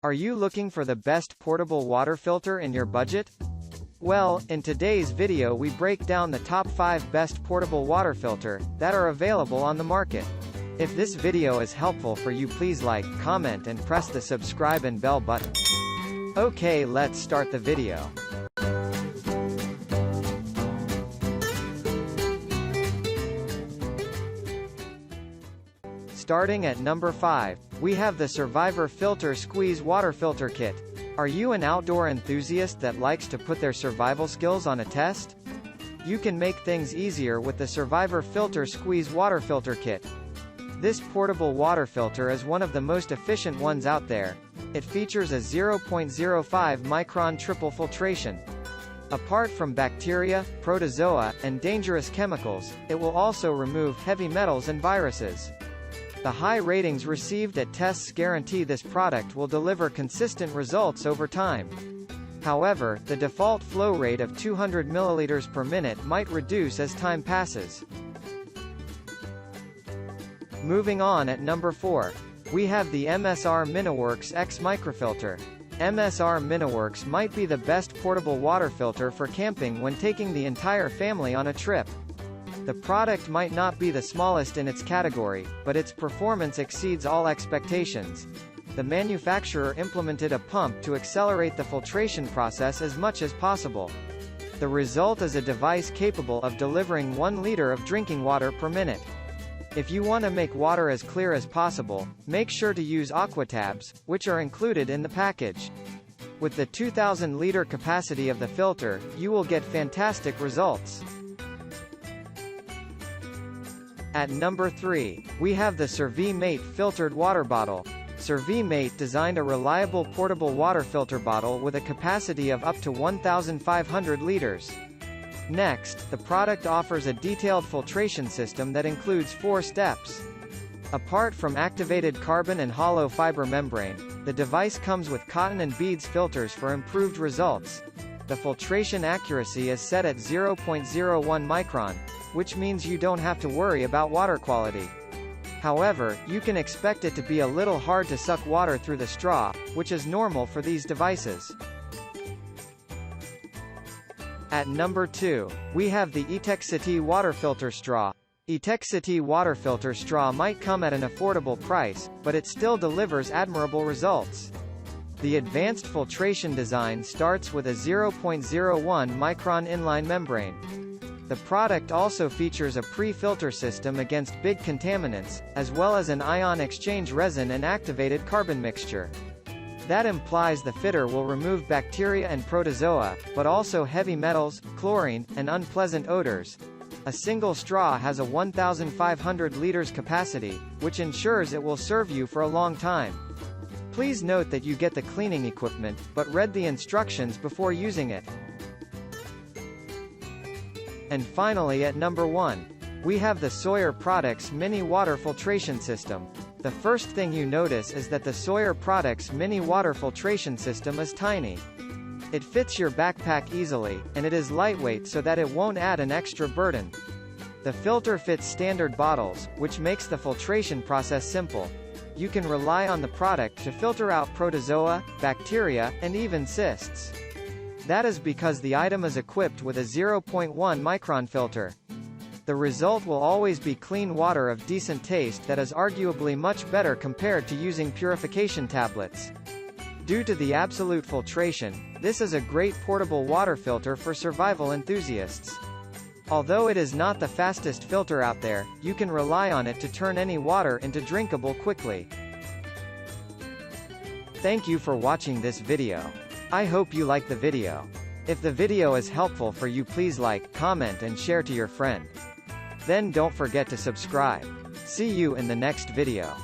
Are you looking for the best portable water filter in your budget? Well, in today's video we break down the top 5 best portable water filter that are available on the market. If this video is helpful for you, please like, comment and press the subscribe and bell button. Okay, let's start the video. Starting at number 5, we have the Survivor Filter Squeeze Water Filter Kit. Are you an outdoor enthusiast that likes to put their survival skills on a test? You can make things easier with the Survivor Filter Squeeze Water Filter Kit. This portable water filter is one of the most efficient ones out there. It features a 0.05 micron triple filtration. Apart from bacteria, protozoa, and dangerous chemicals, it will also remove heavy metals and viruses. The high ratings received at tests guarantee this product will deliver consistent results over time. However, the default flow rate of 200 ml per minute might reduce as time passes. Moving on at number 4, we have the MSR MiniWorks EX Microfilter. MSR MiniWorks might be the best portable water filter for camping when taking the entire family on a trip. The product might not be the smallest in its category, but its performance exceeds all expectations. The manufacturer implemented a pump to accelerate the filtration process as much as possible. The result is a device capable of delivering 1 liter of drinking water per minute. If you want to make water as clear as possible, make sure to use aquatabs, which are included in the package. With the 2,000-liter capacity of the filter, you will get fantastic results. At number 3, we have the SurviMate Filtered Water Bottle. SurviMate designed a reliable portable water filter bottle with a capacity of up to 1,500 liters. Next, the product offers a detailed filtration system that includes 4 steps. Apart from activated carbon and hollow fiber membrane, the device comes with cotton and beads filters for improved results. The filtration accuracy is set at 0.01 micron, which means you don't have to worry about water quality. However, you can expect it to be a little hard to suck water through the straw, which is normal for these devices. At number 2, we have the Etekcity Water Filter Straw. Etekcity Water Filter Straw might come at an affordable price, but it still delivers admirable results. The advanced filtration design starts with a 0.01 micron inline membrane. The product also features a pre-filter system against big contaminants, as well as an ion exchange resin and activated carbon mixture. That implies the filter will remove bacteria and protozoa, but also heavy metals, chlorine, and unpleasant odors. A single straw has a 1,500 liters capacity, which ensures it will serve you for a long time. Please note that you get the cleaning equipment, but read the instructions before using it. And finally at number 1, we have the Sawyer Products Mini Water Filtration System. The first thing you notice is that the Sawyer Products Mini Water Filtration System is tiny. It fits your backpack easily, and it is lightweight so that it won't add an extra burden. The filter fits standard bottles, which makes the filtration process simple. You can rely on the product to filter out protozoa, bacteria, and even cysts. That is because the item is equipped with a 0.1 micron filter. The result will always be clean water of decent taste that is arguably much better compared to using purification tablets. Due to the absolute filtration, this is a great portable water filter for survival enthusiasts. Although it is not the fastest filter out there, you can rely on it to turn any water into drinkable quickly. Thank you for watching this video. I hope you like the video. If the video is helpful for you, please like, comment and share to your friend. Then don't forget to subscribe. See you in the next video.